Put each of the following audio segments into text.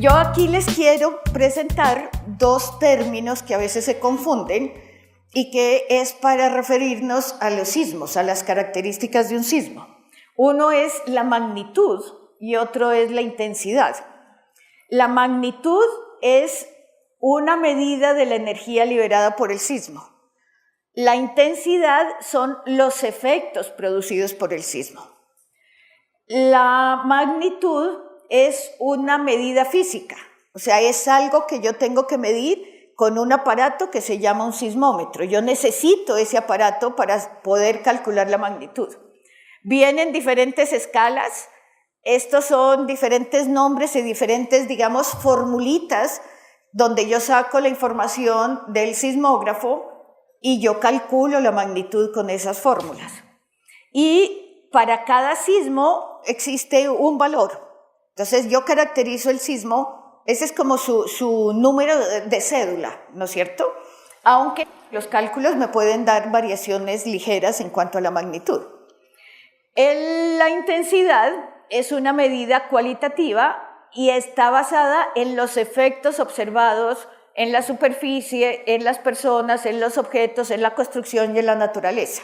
Yo aquí les quiero presentar dos términos que a veces se confunden y que es para referirnos a los sismos, a las características de un sismo. Uno es la magnitud y otro es la intensidad. La magnitud es una medida de la energía liberada por el sismo. La intensidad son los efectos producidos por el sismo. La magnitud es una medida física, o sea, es algo que yo tengo que medir con un aparato que se llama un sismómetro. Yo necesito ese aparato para poder calcular la magnitud. Vienen diferentes escalas, estos son diferentes nombres y diferentes, digamos, formulitas donde yo saco la información del sismógrafo y yo calculo la magnitud con esas fórmulas. Y para cada sismo existe un valor. Entonces yo caracterizo el sismo, ese es como su número de cédula, ¿no es cierto? Aunque los cálculos me pueden dar variaciones ligeras en cuanto a la magnitud. La intensidad es una medida cualitativa y está basada en los efectos observados en la superficie, en las personas, en los objetos, en la construcción y en la naturaleza.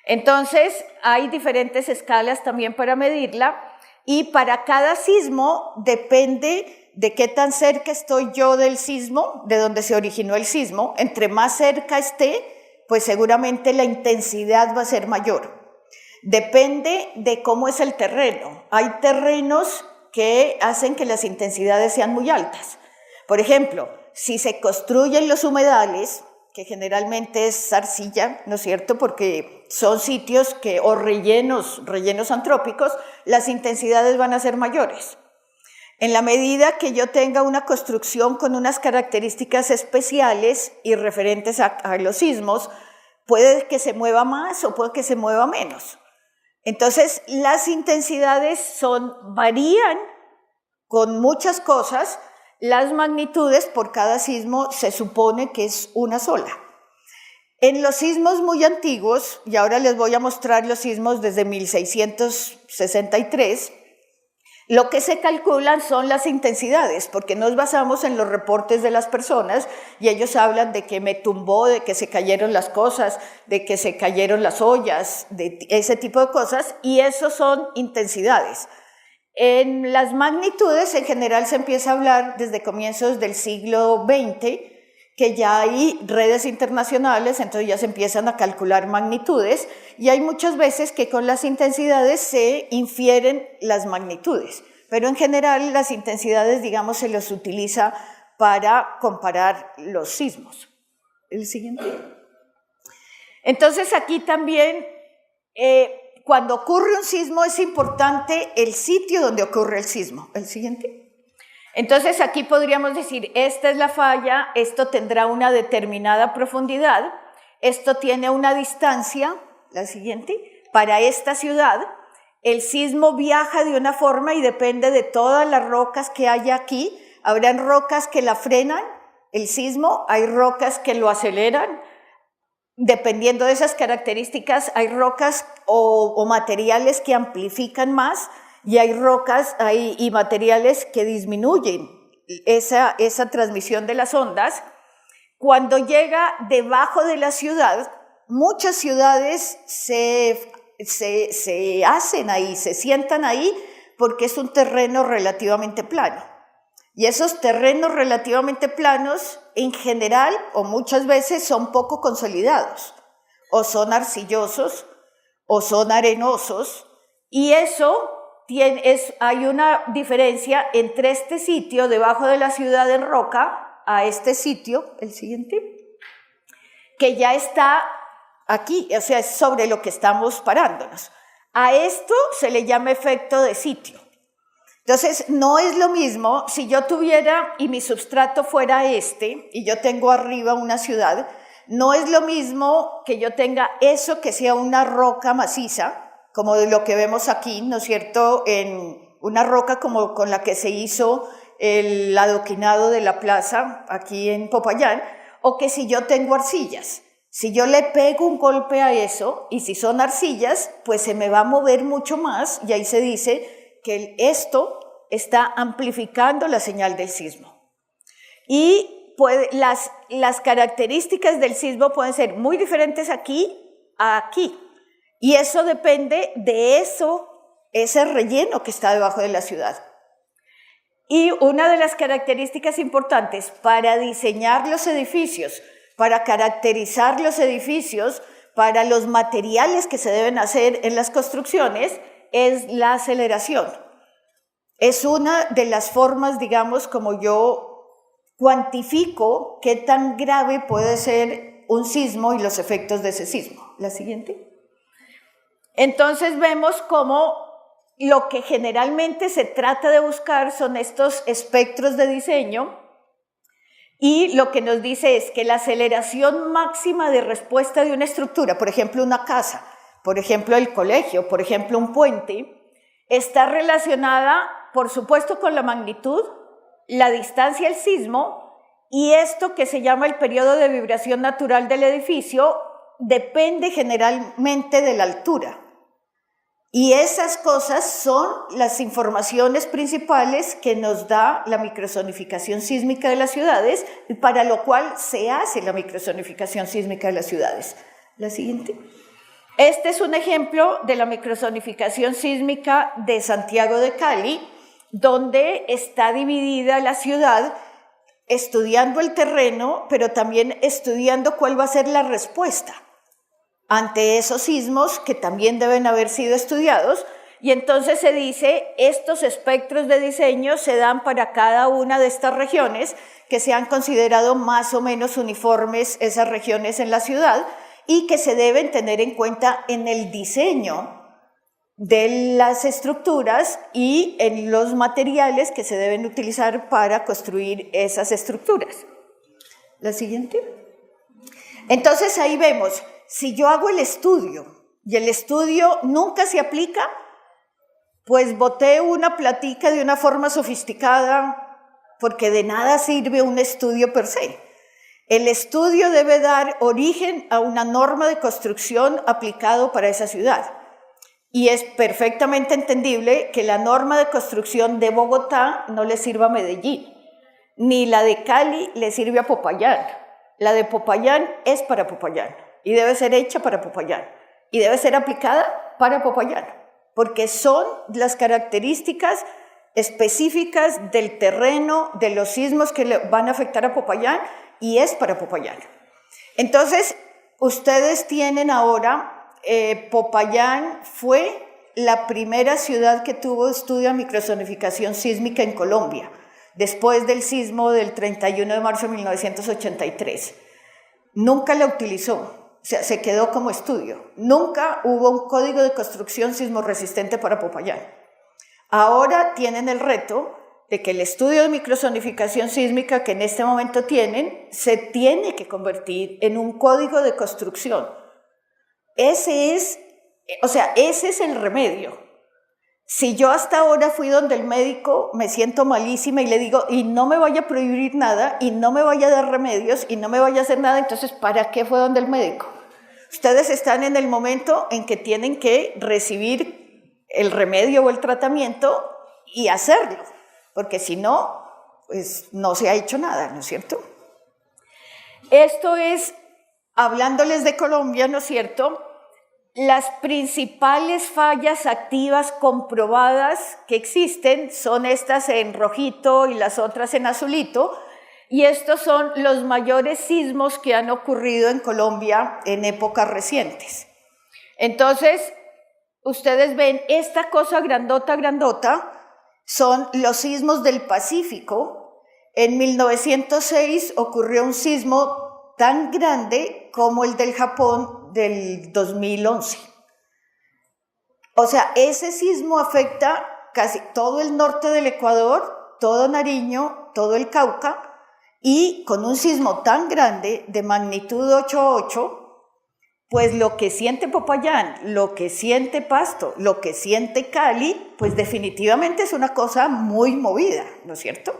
Entonces, hay diferentes escalas también para medirla y para cada sismo depende de qué tan cerca estoy yo del sismo, de donde se originó el sismo. Entre más cerca esté, pues seguramente la intensidad va a ser mayor. Depende de cómo es el terreno. Hay terrenos que hacen que las intensidades sean muy altas. Por ejemplo, si se construyen los humedales, que generalmente es arcilla, ¿no es cierto? Porque son sitios o rellenos antrópicos, las intensidades van a ser mayores. En la medida que yo tenga una construcción con unas características especiales y referentes a los sismos, puede que se mueva más o puede que se mueva menos. Entonces, las intensidades varían con muchas cosas. Las magnitudes por cada sismo se supone que es una sola. En los sismos muy antiguos, y ahora les voy a mostrar los sismos desde 1663, lo que se calculan son las intensidades, porque nos basamos en los reportes de las personas y ellos hablan de que me tumbó, de que se cayeron las cosas, de que se cayeron las ollas, de ese tipo de cosas, y eso son intensidades. En las magnitudes, en general, se empieza a hablar desde comienzos del siglo XX, que ya hay redes internacionales, entonces ya se empiezan a calcular magnitudes, y hay muchas veces que con las intensidades se infieren las magnitudes, pero en general las intensidades, digamos, se los utiliza para comparar los sismos. El siguiente. Entonces aquí también, cuando ocurre un sismo es importante el sitio donde ocurre el sismo. El siguiente. Entonces aquí podríamos decir, esta es la falla, esto tendrá una determinada profundidad, esto tiene una distancia, la siguiente, para esta ciudad. El sismo viaja de una forma y depende de todas las rocas que haya aquí. Habrán rocas que la frenan, el sismo, hay rocas que lo aceleran. Dependiendo de esas características, hay rocas o materiales que amplifican más y hay rocas y materiales que disminuyen esa transmisión de las ondas. Cuando llega debajo de la ciudad, muchas ciudades se hacen ahí, se sientan ahí porque es un terreno relativamente plano. Y esos terrenos relativamente planos, en general, o muchas veces, son poco consolidados, o son arcillosos, o son arenosos, y eso hay una diferencia entre este sitio, debajo de la ciudad en roca, a este sitio, el siguiente, que ya está aquí, o sea, es sobre lo que estamos parándonos. A esto se le llama efecto de sitio. Entonces, no es lo mismo si yo tuviera y mi substrato fuera y yo tengo arriba una ciudad, no es lo mismo que yo tenga eso que sea una roca maciza, como de lo que vemos aquí, ¿no es cierto?, en una roca como con la que se hizo el adoquinado de la plaza aquí en Popayán, o que si yo tengo arcillas. Si yo le pego un golpe a eso, y si son arcillas, pues se me va a mover mucho más, y ahí se dice que esto está amplificando la señal del sismo. Y las características del sismo pueden ser muy diferentes aquí a aquí. Y eso depende de ese relleno que está debajo de la ciudad. Y una de las características importantes para diseñar los edificios, para caracterizar los edificios, para los materiales que se deben hacer en las construcciones, es la aceleración. Es una de las formas, digamos, como yo cuantifico qué tan grave puede ser un sismo y los efectos de ese sismo. La siguiente. Entonces vemos cómo lo que generalmente se trata de buscar son estos espectros de diseño, y lo que nos dice es que la aceleración máxima de respuesta de una estructura, por ejemplo una casa, por ejemplo el colegio, por ejemplo un puente, está relacionada, por supuesto, con la magnitud, la distancia al sismo, y esto que se llama el periodo de vibración natural del edificio depende generalmente de la altura. Y esas cosas son las informaciones principales que nos da la microzonificación sísmica de las ciudades, para lo cual se hace la microzonificación sísmica de las ciudades. La siguiente. Este es un ejemplo de la microzonificación sísmica de Santiago de Cali, donde está dividida la ciudad estudiando el terreno, pero también estudiando cuál va a ser la respuesta ante esos sismos que también deben haber sido estudiados. Y entonces se dice, estos espectros de diseño se dan para cada una de estas regiones, que se han considerado más o menos uniformes esas regiones en la ciudad, y que se deben tener en cuenta en el diseño de las estructuras y en los materiales que se deben utilizar para construir esas estructuras. La siguiente. Entonces ahí vemos, si yo hago el estudio y el estudio nunca se aplica, pues boté una platica de una forma sofisticada, porque de nada sirve un estudio per se. El estudio debe dar origen a una norma de construcción aplicado para esa ciudad. Y es perfectamente entendible que la norma de construcción de Bogotá no le sirva a Medellín, ni la de Cali le sirve a Popayán. La de Popayán es para Popayán y debe ser hecha para Popayán y debe ser aplicada para Popayán, porque son las características específicas del terreno, de los sismos que le van a afectar a Popayán, y es para Popayán. Entonces, ustedes tienen ahora, Popayán fue la primera ciudad que tuvo estudio de microzonificación sísmica en Colombia, después del sismo del 31 de marzo de 1983. Nunca la utilizó, o sea, se quedó como estudio. Nunca hubo un código de construcción sismorresistente para Popayán. Ahora tienen el reto de que el estudio de microzonificación sísmica que en este momento tienen se tiene que convertir en un código de construcción. Ese es el remedio. Si yo hasta ahora fui donde el médico, me siento malísima y le digo, y no me vaya a prohibir nada, y no me vaya a dar remedios, y no me vaya a hacer nada, entonces, ¿para qué fue donde el médico? Ustedes están en el momento en que tienen que recibir el remedio o el tratamiento y hacerlo, porque si no, pues no se ha hecho nada, ¿no es cierto? Esto es, hablándoles de Colombia, ¿no es cierto?, las principales fallas activas comprobadas que existen son estas en rojito y las otras en azulito, y estos son los mayores sismos que han ocurrido en Colombia en épocas recientes. Entonces, ustedes ven esta cosa grandota, grandota, son los sismos del Pacífico. En 1906 ocurrió un sismo tan grande como el del Japón del 2011. O sea, ese sismo afecta casi todo el norte del Ecuador, todo Nariño, todo el Cauca, y con un sismo tan grande de magnitud 8.8, pues lo que siente Popayán, lo que siente Pasto, lo que siente Cali, pues definitivamente es una cosa muy movida, ¿no es cierto?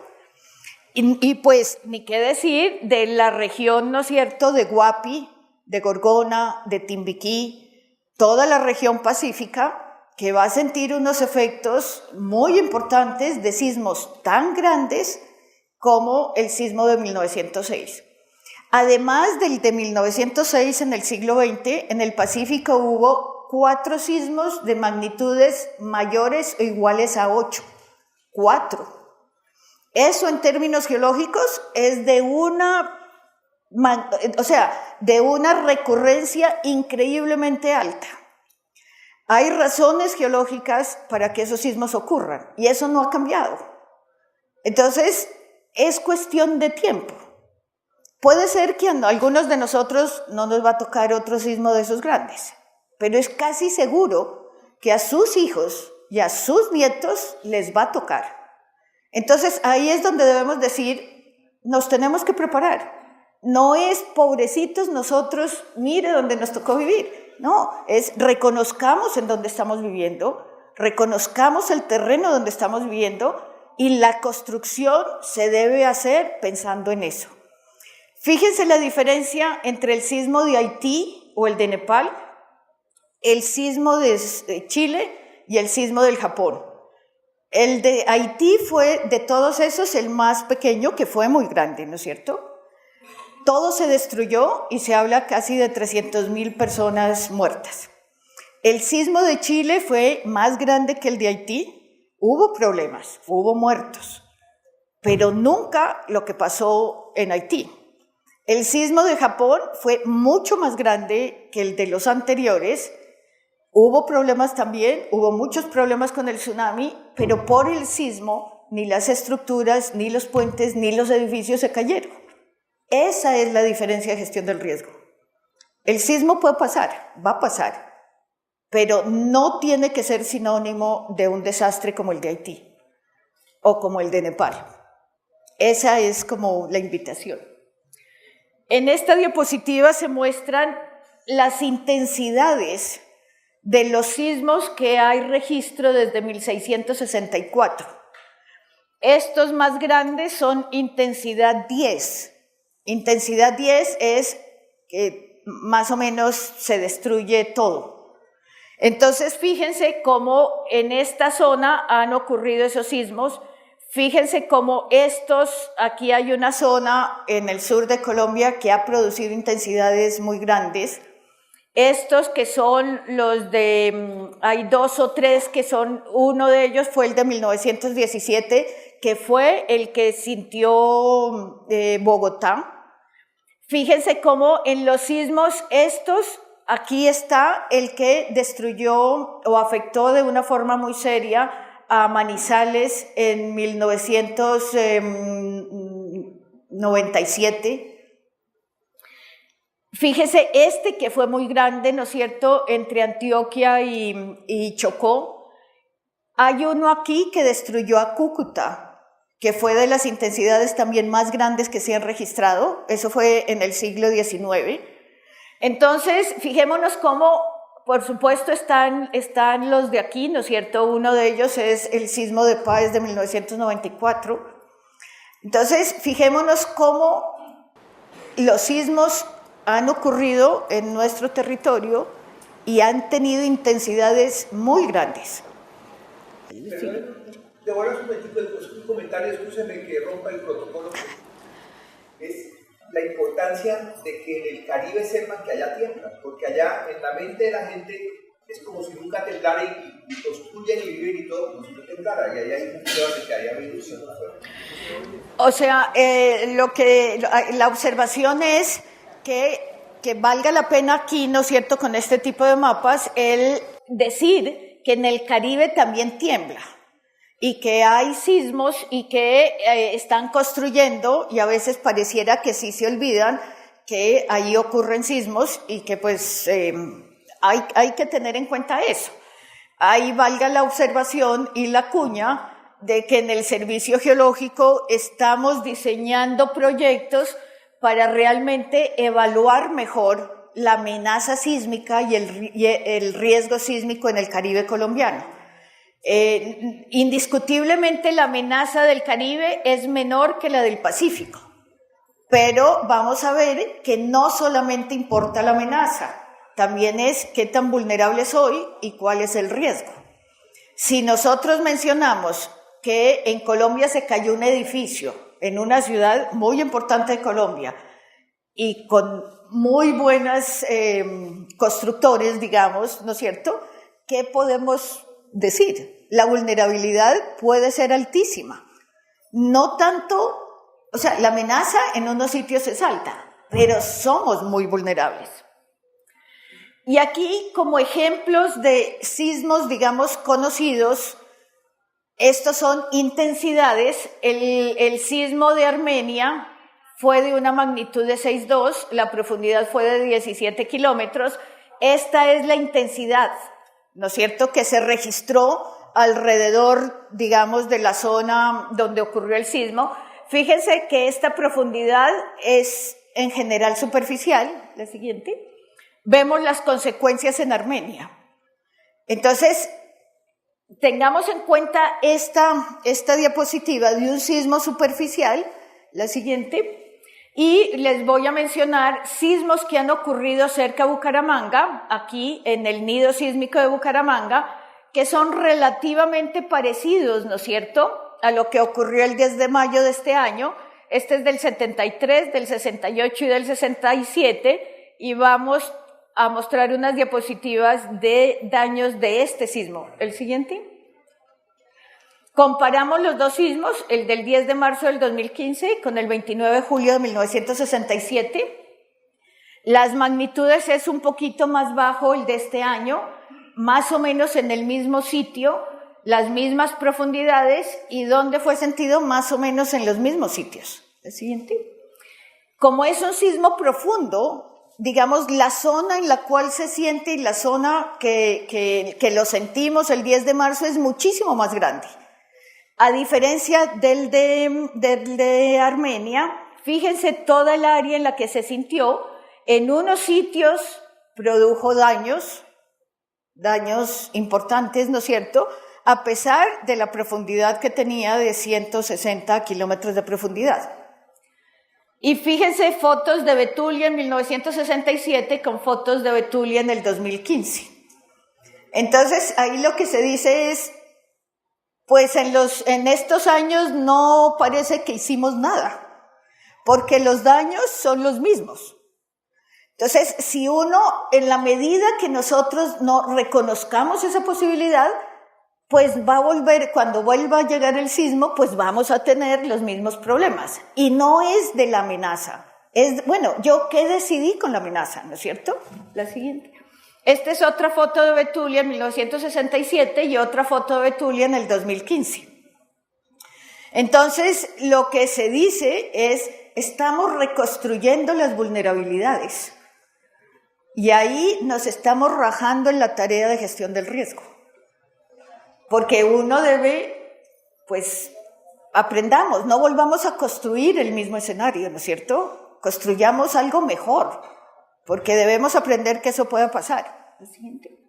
Y pues ni qué decir de la región, ¿no es cierto?, de Guapi, de Gorgona, de Timbiquí, toda la región pacífica, que va a sentir unos efectos muy importantes de sismos tan grandes como el sismo de 1906. Además del de 1906 en el siglo XX, en el Pacífico hubo 4 sismos de magnitudes mayores o iguales a 8. 4. Eso en términos geológicos es de una recurrencia increíblemente alta. Hay razones geológicas para que esos sismos ocurran y eso no ha cambiado. Entonces, es cuestión de tiempo. Puede ser que a algunos de nosotros no nos va a tocar otro sismo de esos grandes, pero es casi seguro que a sus hijos y a sus nietos les va a tocar. Entonces, ahí es donde debemos decir, nos tenemos que preparar. No es pobrecitos nosotros, mire dónde nos tocó vivir. No, es reconozcamos en dónde estamos viviendo, reconozcamos el terreno donde estamos viviendo y la construcción se debe hacer pensando en eso. Fíjense la diferencia entre el sismo de Haití o el de Nepal, el sismo de Chile y el sismo del Japón. El de Haití fue de todos esos el más pequeño, que fue muy grande, ¿no es cierto? Todo se destruyó y se habla casi de 300,000 personas muertas. El sismo de Chile fue más grande que el de Haití. Hubo problemas, hubo muertos, pero nunca lo que pasó en Haití. El sismo de Japón fue mucho más grande que el de los anteriores. Hubo problemas también, hubo muchos problemas con el tsunami, pero por el sismo ni las estructuras, ni los puentes, ni los edificios se cayeron. Esa es la diferencia de gestión del riesgo. El sismo puede pasar, va a pasar, pero no tiene que ser sinónimo de un desastre como el de Haití o como el de Nepal. Esa es como la invitación. En esta diapositiva se muestran las intensidades de los sismos que hay registro desde 1664. Estos más grandes son intensidad 10. Intensidad 10 es que más o menos se destruye todo. Entonces, fíjense cómo en esta zona han ocurrido esos sismos. Fíjense cómo aquí hay una zona en el sur de Colombia que ha producido intensidades muy grandes. Estos que son los hay 2 o 3 que son, uno de ellos fue el de 1917, que fue el que sintió Bogotá. Fíjense cómo en los sismos aquí está el que destruyó o afectó de una forma muy seria a Manizales en 1997. Fíjese que fue muy grande, ¿no es cierto?, entre Antioquia y Chocó. Hay uno aquí que destruyó a Cúcuta, que fue de las intensidades también más grandes que se han registrado. Eso fue en el siglo XIX. Entonces, fijémonos cómo, por supuesto, están los de aquí, ¿no es cierto? Uno de ellos es el sismo de Páez de 1994. Entonces, fijémonos cómo los sismos han ocurrido en nuestro territorio y han tenido intensidades muy grandes. Devuelvo un comentario, escúcheme que rompa el protocolo. Es la importancia de que en el Caribe sepan que allá tiembla, porque allá en la mente de la gente es como si nunca temblara y construyen y viven y todo como si no temblara, y allá hay pruebas de que haya habido sismos fuertes. O sea, la observación es que valga la pena aquí, ¿no es cierto?, con este tipo de mapas, el decir que en el Caribe también tiembla y que hay sismos y que están construyendo, y a veces pareciera que sí se olvidan que ahí ocurren sismos y que pues hay que tener en cuenta eso. Ahí valga la observación y la cuña de que en el Servicio Geológico estamos diseñando proyectos para realmente evaluar mejor la amenaza sísmica y el riesgo sísmico en el Caribe colombiano. Indiscutiblemente la amenaza del Caribe es menor que la del Pacífico, pero vamos a ver que no solamente importa la amenaza, también es qué tan vulnerable soy y cuál es el riesgo. Si nosotros mencionamos que en Colombia se cayó un edificio en una ciudad muy importante de Colombia y con muy buenas constructores, digamos, ¿no es cierto? ¿Qué podemos decir? La vulnerabilidad puede ser altísima. No tanto, o sea, la amenaza en unos sitios es alta, pero somos muy vulnerables. Y aquí, como ejemplos de sismos, digamos, conocidos, estos son intensidades. El sismo de Armenia fue de una magnitud de 6,2, la profundidad fue de 17 kilómetros. Esta es la intensidad, ¿no es cierto?, que se registró alrededor, digamos, de la zona donde ocurrió el sismo. Fíjense que esta profundidad es en general superficial. La siguiente. Vemos las consecuencias en Armenia. Entonces, tengamos en cuenta esta diapositiva de un sismo superficial, la siguiente, y les voy a mencionar sismos que han ocurrido cerca de Bucaramanga, aquí en el nido sísmico de Bucaramanga, que son relativamente parecidos, ¿no es cierto?, a lo que ocurrió el 10 de mayo de este año. Este es del 73, del 68 y del 67, y vamos a mostrar unas diapositivas de daños de este sismo. El siguiente. Comparamos los dos sismos, el del 10 de marzo del 2015 con el 29 de julio de 1967. Las magnitudes es un poquito más bajo el de este año, más o menos en el mismo sitio, las mismas profundidades, y donde fue sentido más o menos en los mismos sitios. El siguiente. Como es un sismo profundo, digamos, la zona en la cual se siente y la zona que lo sentimos el 10 de marzo es muchísimo más grande. A diferencia del de Armenia, fíjense toda el área en la que se sintió. En unos sitios produjo daños importantes, ¿no es cierto?, a pesar de la profundidad que tenía de 160 kilómetros de profundidad. Y fíjense fotos de Betulia en 1967 con fotos de Betulia en el 2015. Entonces, ahí lo que se dice es, pues en estos años no parece que hicimos nada, porque los daños son los mismos. Entonces, si uno, en la medida que nosotros no reconozcamos esa posibilidad, pues va a volver, cuando vuelva a llegar el sismo, pues vamos a tener los mismos problemas. Y no es de la amenaza. Es, bueno, ¿yo qué decidí con la amenaza? ¿No es cierto? La siguiente. Esta es otra foto de Betulia en 1967 y otra foto de Betulia en el 2015. Entonces, lo que se dice es, estamos reconstruyendo las vulnerabilidades. Y ahí nos estamos rajando en la tarea de gestión del riesgo. Porque uno debe, pues, aprendamos, no volvamos a construir el mismo escenario, ¿no es cierto? Construyamos algo mejor, porque debemos aprender que eso pueda pasar. Lo siguiente.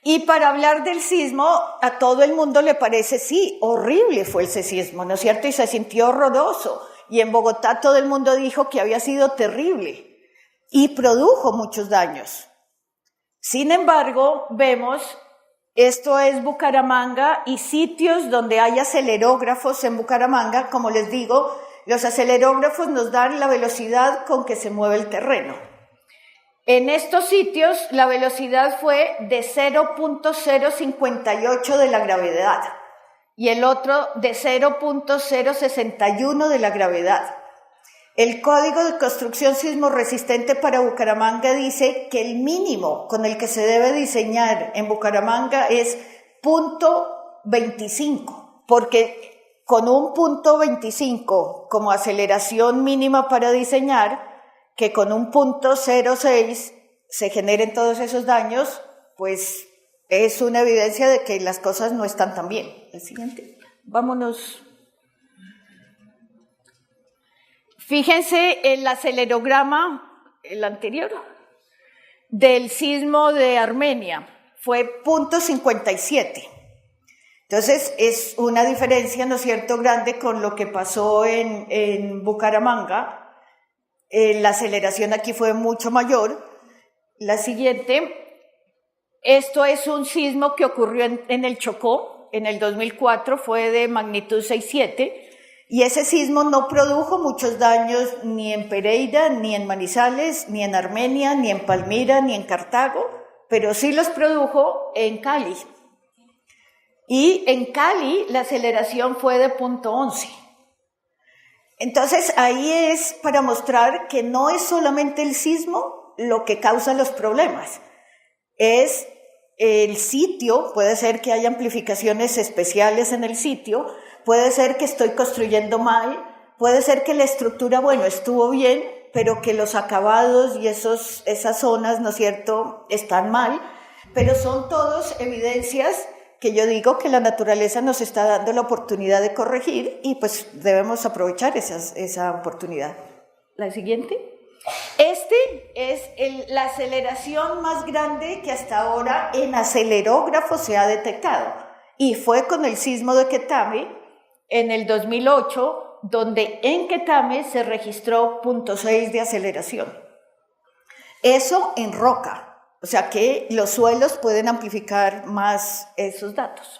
Y para hablar del sismo, a todo el mundo le parece, sí, horrible fue ese sismo, ¿no es cierto? Y se sintió horroroso. Y en Bogotá todo el mundo dijo que había sido terrible y produjo muchos daños. Sin embargo, vemos... Esto es Bucaramanga y sitios donde hay acelerógrafos en Bucaramanga. Como les digo, los acelerógrafos nos dan la velocidad con que se mueve el terreno. En estos sitios la velocidad fue de 0.058 de la gravedad y el otro de 0.061 de la gravedad. El Código de Construcción Sismo Resistente para Bucaramanga dice que el mínimo con el que se debe diseñar en Bucaramanga es 0.25, porque con un 0.25 como aceleración mínima para diseñar, que con un 0.06 se generen todos esos daños, pues es una evidencia de que las cosas no están tan bien. El siguiente. Vámonos. Fíjense el acelerograma, el anterior, del sismo de Armenia, fue 0.57. Entonces, es una diferencia, ¿no es cierto?, grande con lo que pasó en Bucaramanga. La aceleración aquí fue mucho mayor. La siguiente, Esto es un sismo que ocurrió en el Chocó, en el 2004, fue de magnitud 6,7, y ese sismo no produjo muchos daños ni en Pereira, ni en Manizales, ni en Armenia, ni en Palmira, ni en Cartago, pero sí los produjo en Cali. Y en Cali la aceleración fue de 0.11. Entonces ahí es para mostrar que no es solamente el sismo lo que causa los problemas, es el sitio, puede ser que haya amplificaciones especiales en el sitio, puede ser que estoy construyendo mal, puede ser que la estructura, bueno, estuvo bien, pero que los acabados y esas zonas, ¿no es cierto?, están mal, pero son todos evidencias que yo digo que la naturaleza nos está dando la oportunidad de corregir y pues debemos aprovechar esa oportunidad. La siguiente. Este es la aceleración más grande que hasta ahora en acelerógrafo se ha detectado y fue con el sismo de Quetame en el 2008, donde en Quetame se registró 0.6 de aceleración. Eso en roca. O sea que los suelos pueden amplificar más esos datos.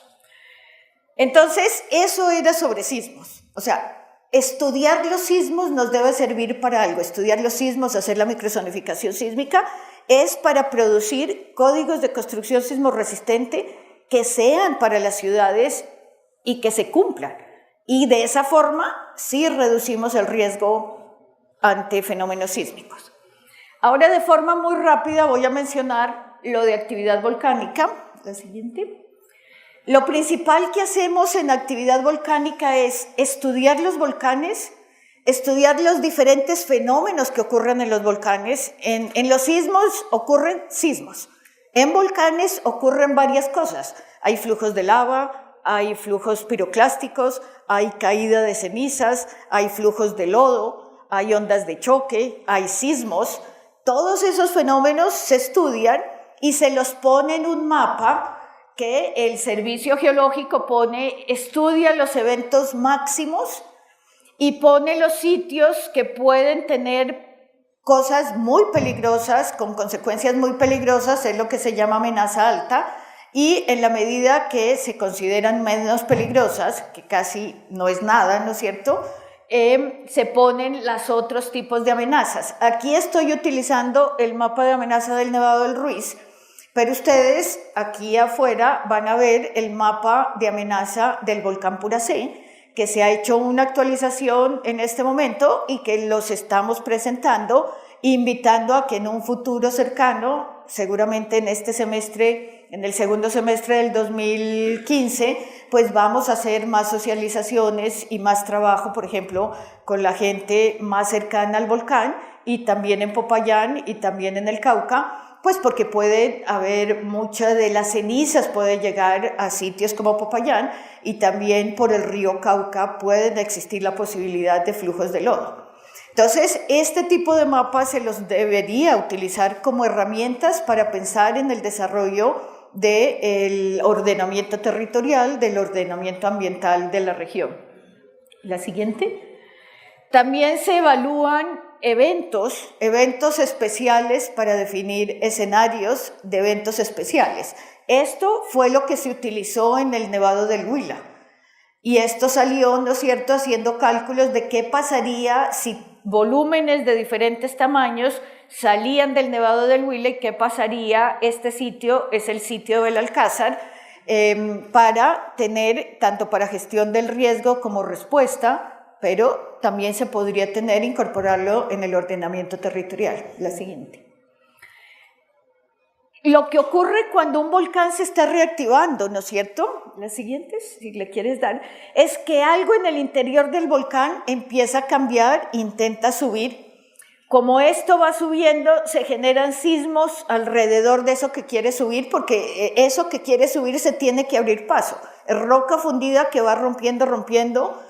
Entonces, eso era sobre sismos. O sea, estudiar los sismos nos debe servir para algo. Estudiar los sismos, hacer la microzonificación sísmica, es para producir códigos de construcción sismorresistente que sean para las ciudades y que se cumplan. Y de esa forma, sí reducimos el riesgo ante fenómenos sísmicos. Ahora, de forma muy rápida, voy a mencionar lo de actividad volcánica. La siguiente. Lo principal que hacemos en actividad volcánica es estudiar los volcanes, estudiar los diferentes fenómenos que ocurren en los volcanes. En los sismos ocurren sismos. En volcanes ocurren varias cosas. Hay flujos de lava, hay flujos piroclásticos, hay caída de cenizas, hay flujos de lodo, hay ondas de choque, hay sismos. Todos esos fenómenos se estudian y se los pone en un mapa que el Servicio Geológico estudia los eventos máximos y pone los sitios que pueden tener cosas muy peligrosas, con consecuencias muy peligrosas, es lo que se llama amenaza alta, y en la medida que se consideran menos peligrosas, que casi no es nada, ¿no es cierto?, se ponen los otros tipos de amenazas. Aquí estoy utilizando el mapa de amenaza del Nevado del Ruiz, pero ustedes aquí afuera van a ver el mapa de amenaza del volcán Puracé, que se ha hecho una actualización en este momento y que los estamos presentando, invitando a que en un futuro cercano, seguramente en este semestre, en el segundo semestre del 2015, pues vamos a hacer más socializaciones y más trabajo, por ejemplo, con la gente más cercana al volcán y también en Popayán y también en el Cauca, pues porque puede haber muchas de las cenizas, puede llegar a sitios como Popayán y también por el río Cauca puede existir la posibilidad de flujos de lodo. Entonces, este tipo de mapas se los debería utilizar como herramientas para pensar en el desarrollo del ordenamiento territorial, del ordenamiento ambiental de la región. La siguiente. También se evalúan eventos especiales para definir escenarios de eventos especiales. Esto fue lo que se utilizó en el Nevado del Huila. Y esto salió, ¿no es cierto?, haciendo cálculos de qué pasaría si volúmenes de diferentes tamaños salían del Nevado del Huila y qué pasaría. Este sitio es el sitio del Alcázar, para tener tanto para gestión del riesgo como respuesta, pero también se podría incorporarlo en el ordenamiento territorial. La siguiente. Lo que ocurre cuando un volcán se está reactivando, ¿no es cierto? La siguiente, si le quieres dar, es que algo en el interior del volcán empieza a cambiar, intenta subir. Como esto va subiendo, se generan sismos alrededor de eso que quiere subir, porque eso que quiere subir se tiene que abrir paso. Es roca fundida que va rompiendo.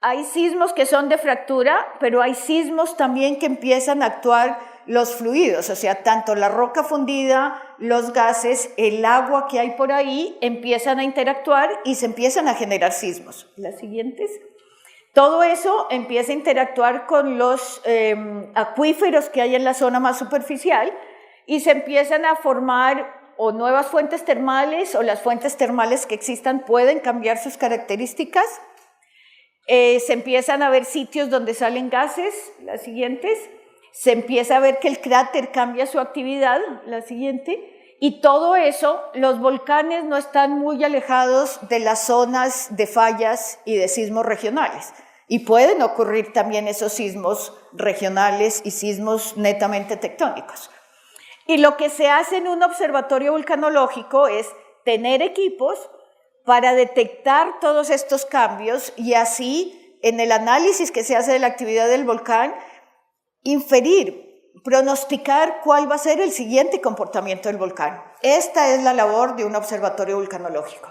Hay sismos que son de fractura, pero hay sismos también que empiezan a actuar los fluidos, o sea, tanto la roca fundida, los gases, el agua que hay por ahí, empiezan a interactuar y se empiezan a generar sismos. Las siguientes. Todo eso empieza a interactuar con los acuíferos que hay en la zona más superficial y se empiezan a formar o nuevas fuentes termales o las fuentes termales que existan pueden cambiar sus características. Se empiezan a ver sitios donde salen gases, las siguientes. Se empieza a ver que el cráter cambia su actividad, la siguiente. Y todo eso, los volcanes no están muy alejados de las zonas de fallas y de sismos regionales. Y pueden ocurrir también esos sismos regionales y sismos netamente tectónicos. Y lo que se hace en un observatorio vulcanológico es tener equipos para detectar todos estos cambios y así, en el análisis que se hace de la actividad del volcán, inferir, pronosticar cuál va a ser el siguiente comportamiento del volcán. Esta es la labor de un observatorio vulcanológico.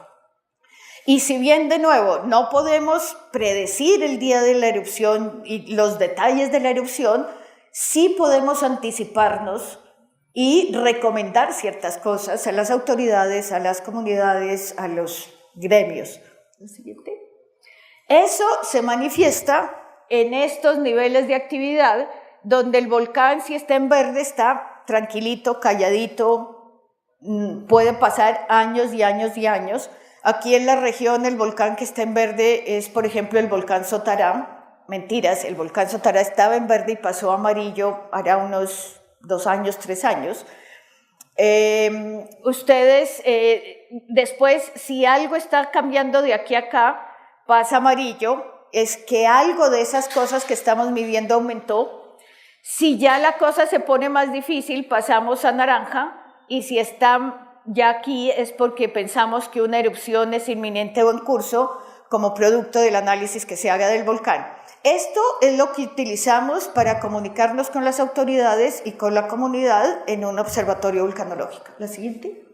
Y si bien, de nuevo, no podemos predecir el día de la erupción y los detalles de la erupción, sí podemos anticiparnos y recomendar ciertas cosas a las autoridades, a las comunidades, a los gremios. ¿El siguiente? Eso se manifiesta en estos niveles de actividad donde el volcán, si está en verde, está tranquilito, calladito, puede pasar años y años y años. Aquí en la región el volcán que está en verde es, por ejemplo, el volcán Sotará. Mentiras, el volcán Sotará estaba en verde y pasó a amarillo hará unos 2 años, 3 años. Ustedes, después, si algo está cambiando de aquí a acá, pasa a amarillo, es que algo de esas cosas que estamos midiendo aumentó. Si ya la cosa se pone más difícil, pasamos a naranja, y si está ya aquí es porque pensamos que una erupción es inminente o en curso, como producto del análisis que se haga del volcán. Esto es lo que utilizamos para comunicarnos con las autoridades y con la comunidad en un observatorio vulcanológico. La siguiente.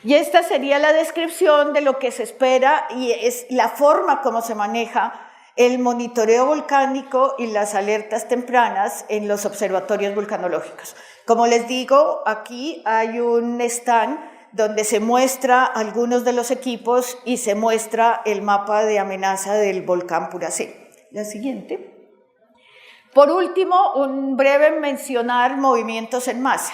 Y esta sería la descripción de lo que se espera y es la forma como se maneja el monitoreo volcánico y las alertas tempranas en los observatorios vulcanológicos. Como les digo, aquí hay un stand donde se muestra algunos de los equipos y se muestra el mapa de amenaza del volcán Puracé. La siguiente. Por último, un breve mencionar movimientos en masa.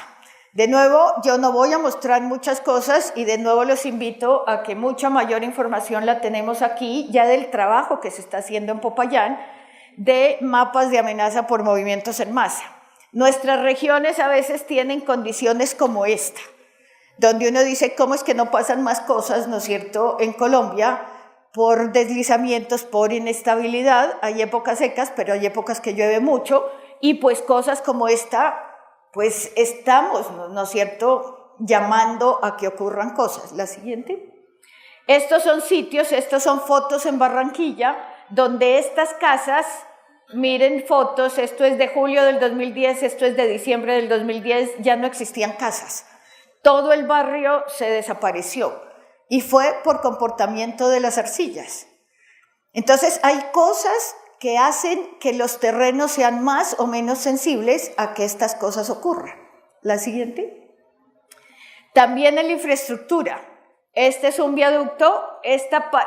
De nuevo, yo no voy a mostrar muchas cosas y de nuevo los invito a que mucha mayor información la tenemos aquí ya del trabajo que se está haciendo en Popayán de mapas de amenaza por movimientos en masa. Nuestras regiones a veces tienen condiciones como esta, donde uno dice, ¿cómo es que no pasan más cosas, no es cierto, en Colombia por deslizamientos, por inestabilidad? Hay épocas secas, pero hay épocas que llueve mucho y pues cosas como esta, pues estamos, ¿no es cierto?, llamando a que ocurran cosas. La siguiente. Estos son sitios, estas son fotos en Barranquilla, donde estas casas, miren fotos, esto es de julio del 2010, esto es de diciembre del 2010, ya no existían casas. Todo el barrio se desapareció y fue por comportamiento de las arcillas. Entonces hay cosas que hacen que los terrenos sean más o menos sensibles a que estas cosas ocurran. La siguiente. También en la infraestructura. Este es un viaducto,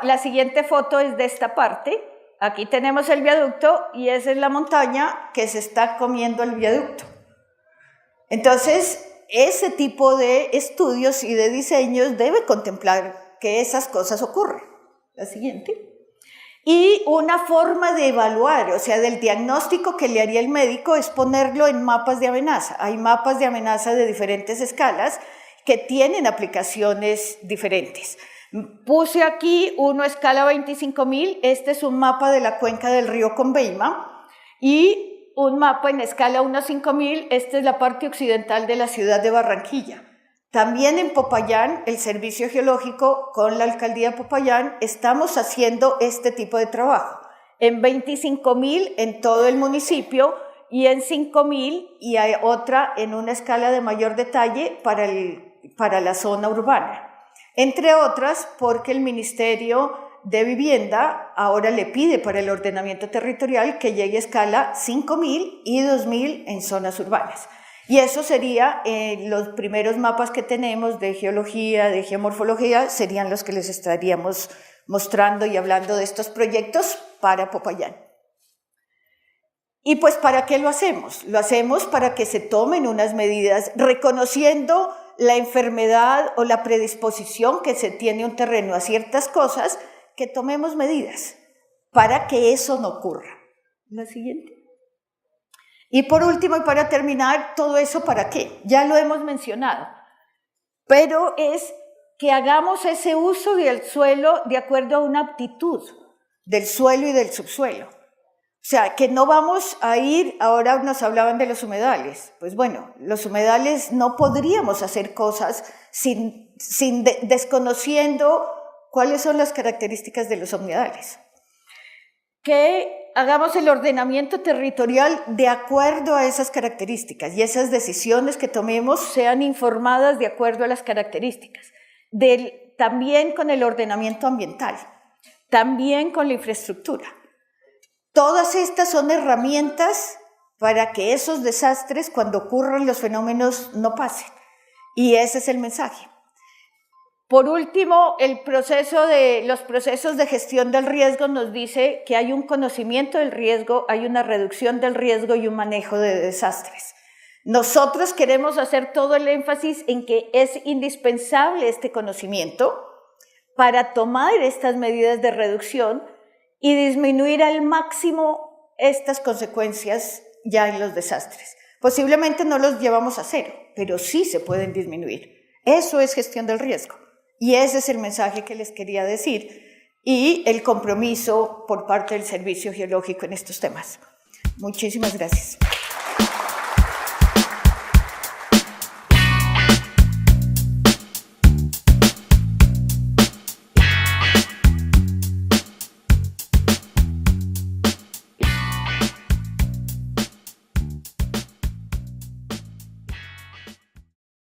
la siguiente foto es de esta parte. Aquí tenemos el viaducto y esa es la montaña que se está comiendo el viaducto. Entonces, ese tipo de estudios y de diseños debe contemplar que esas cosas ocurren. La siguiente. Y una forma de evaluar, o sea, del diagnóstico que le haría el médico es ponerlo en mapas de amenaza. Hay mapas de amenaza de diferentes escalas que tienen aplicaciones diferentes. Puse aquí uno a escala 25.000, este es un mapa de la cuenca del río Conveima, y un mapa en escala 1 a 5.000, esta es la parte occidental de la ciudad de Barranquilla. También en Popayán, el Servicio Geológico con la Alcaldía de Popayán estamos haciendo este tipo de trabajo. En 25.000 en todo el municipio y en 5.000 y hay otra en una escala de mayor detalle para la zona urbana. Entre otras porque el Ministerio de Vivienda ahora le pide para el ordenamiento territorial que llegue a escala 5.000 y 2.000 en zonas urbanas. Y eso sería los primeros mapas que tenemos de geología, de geomorfología, serían los que les estaríamos mostrando y hablando de estos proyectos para Popayán. Y pues, ¿para qué lo hacemos? Lo hacemos para que se tomen unas medidas reconociendo la enfermedad o la predisposición que se tiene un terreno a ciertas cosas, que tomemos medidas para que eso no ocurra. La siguiente. Y por último, y para terminar, todo eso ¿para qué? Ya lo hemos mencionado, pero es que hagamos ese uso del suelo de acuerdo a una aptitud del suelo y del subsuelo. O sea, que no vamos a ir, ahora nos hablaban de los humedales, pues bueno, los humedales no podríamos hacer cosas desconociendo cuáles son las características de los humedales. Que hagamos el ordenamiento territorial de acuerdo a esas características y esas decisiones que tomemos sean informadas de acuerdo a las características. También con el ordenamiento ambiental, también con la infraestructura. Todas estas son herramientas para que esos desastres, cuando ocurran los fenómenos, no pasen. Y ese es el mensaje. Por último, los procesos de gestión del riesgo nos dice que hay un conocimiento del riesgo, hay una reducción del riesgo y un manejo de desastres. Nosotros queremos hacer todo el énfasis en que es indispensable este conocimiento para tomar estas medidas de reducción y disminuir al máximo estas consecuencias ya en los desastres. Posiblemente no los llevamos a cero, pero sí se pueden disminuir. Eso es gestión del riesgo. Y ese es el mensaje que les quería decir y el compromiso por parte del Servicio Geológico en estos temas. Muchísimas gracias.